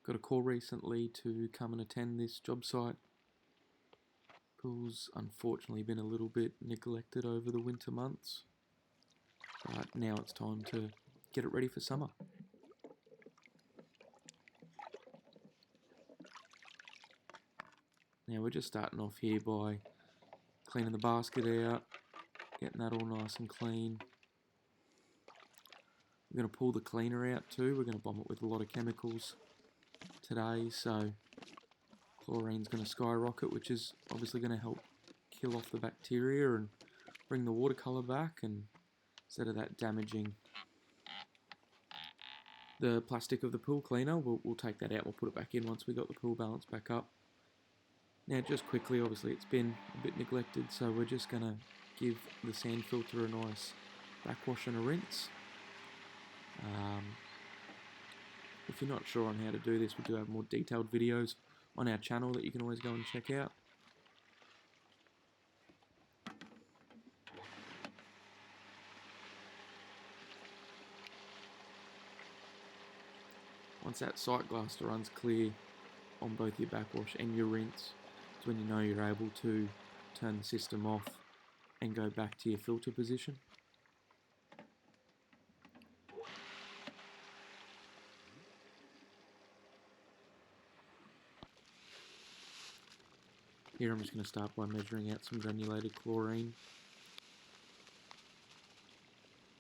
Got a call recently to come and attend this job site. Pool's unfortunately been a little bit neglected over the winter months, but now it's time to get it ready for summer. Now we're just starting off here by cleaning the basket out, getting that all nice and clean. We're going to pull the cleaner out too. We're going to bomb it with a lot of chemicals today, so chlorine's going to skyrocket, which is obviously going to help kill off the bacteria and bring the water colour back, and instead of that damaging the plastic of the pool cleaner, we'll take that out. We'll put it back in once we got the pool balance back up. Now just quickly, obviously it's been a bit neglected, so we're just going to give the sand filter a nice backwash and a rinse. If you're not sure on how to do this, we do have more detailed videos on our channel that you can always go and check out. Once that sight glass runs clear on both your backwash and your rinse, it's when you know you're able to turn the system off and go back to your filter position. Here I'm just going to start by measuring out some granulated chlorine.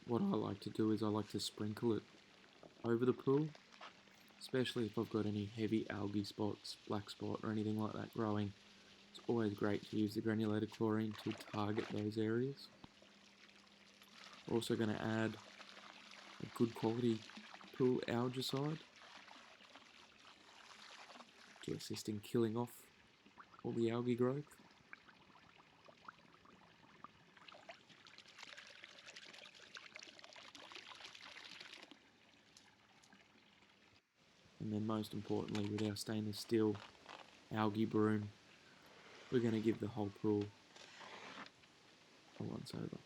What I like to do is I like to sprinkle it over the pool, especially if I've got any heavy algae spots, black spot or anything like that growing. It's always great to use the granulated chlorine to target those areas. We're also going to add a good quality pool algicide to assist in killing off all the algae growth. And then most importantly, with our stainless steel algae broom, we're going to give the whole pool a once over.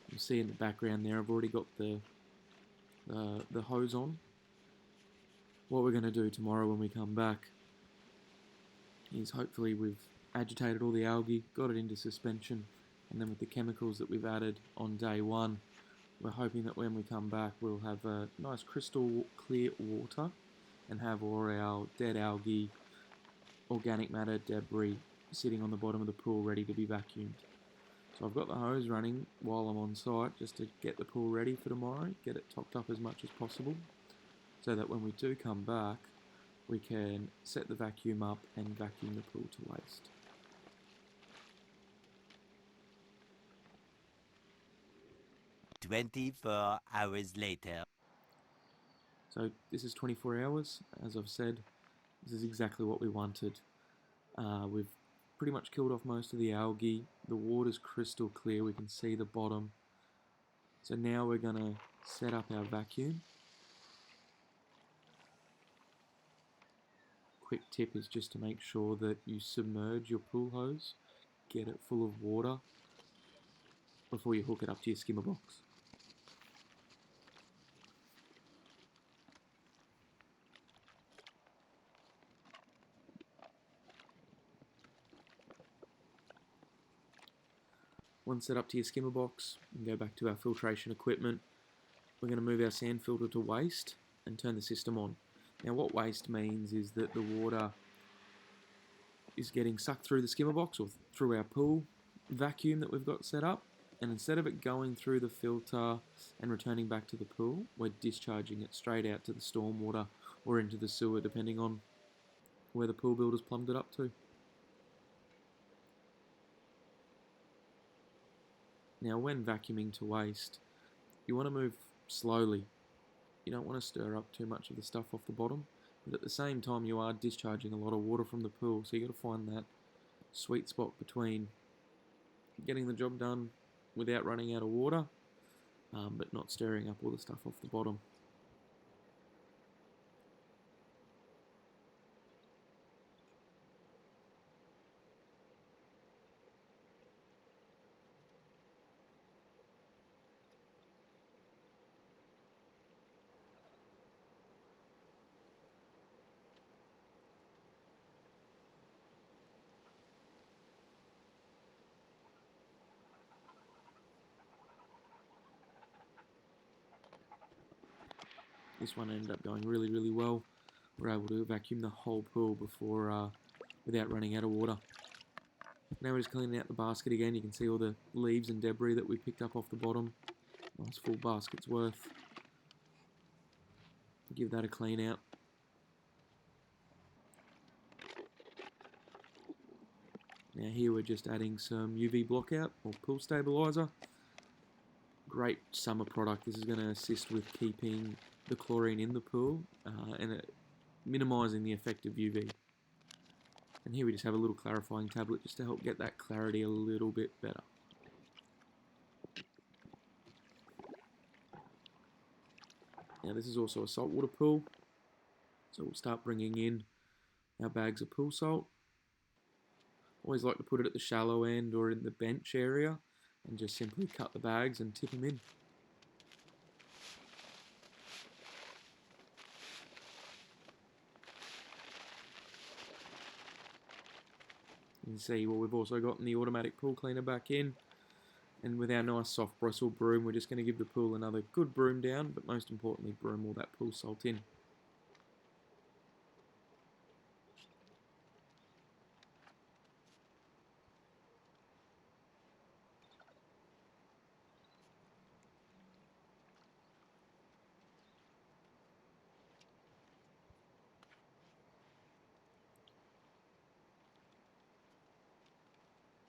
You see in the background there, I've already got the hose on. What we're going to do tomorrow when we come back is hopefully we've agitated all the algae, got it into suspension, and then with the chemicals that we've added on day one, we're hoping that when we come back we'll have a nice crystal clear water and have all our dead algae, organic matter, debris sitting on the bottom of the pool ready to be vacuumed. So I've got the hose running while I'm on site just to get the pool ready for tomorrow, get it topped up as much as possible, so that when we do come back, we can set the vacuum up and vacuum the pool to waste. "24 hours later." So this is 24 hours, as I've said. This is exactly what we wanted. We've pretty much killed off most of the algae. The water's crystal clear, we can see the bottom. So now we're going to set up our vacuum. Quick tip is just to make sure that you submerge your pool hose, get it full of water before you hook it up to your skimmer box. Once set up to your skimmer box, we can go back to our filtration equipment. We're going to move our sand filter to waste and turn the system on. Now what waste means is that the water is getting sucked through the skimmer box or through our pool vacuum that we've got set up, and instead of it going through the filter and returning back to the pool, we're discharging it straight out to the stormwater or into the sewer, depending on where the pool builder's plumbed it up to. Now when vacuuming to waste, you want to move slowly. You don't want to stir up too much of the stuff off the bottom, but at the same time you are discharging a lot of water from the pool, so you got to find that sweet spot between getting the job done without running out of water, but not stirring up all the stuff off the bottom. This one ended up going really, really well. We're able to vacuum the whole pool before without running out of water. Now we're just cleaning out the basket again. You can see all the leaves and debris that we picked up off the bottom. Nice full basket's worth. Give that a clean out. Now here we're just adding some UV blockout or pool stabilizer. Great summer product. This is going to assist with keeping the chlorine in the pool and minimising the effect of UV. And here we just have a little clarifying tablet just to help get that clarity a little bit better. Now this is also a saltwater pool, so we'll start bringing in our bags of pool salt. Always like to put it at the shallow end or in the bench area and just simply cut the bags and tip them in. You can see, well, we've also gotten the automatic pool cleaner back in, and with our nice soft bristle broom we're just going to give the pool another good broom down, but most importantly broom all that pool salt in.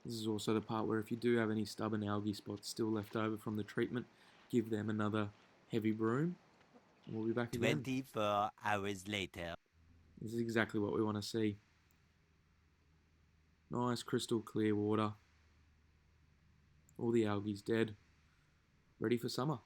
This is also the part where if you do have any stubborn algae spots still left over from the treatment, give them another heavy broom. And we'll be back again. 24 hours later. This is exactly what we want to see. Nice crystal clear water. All the algae's dead. Ready for summer.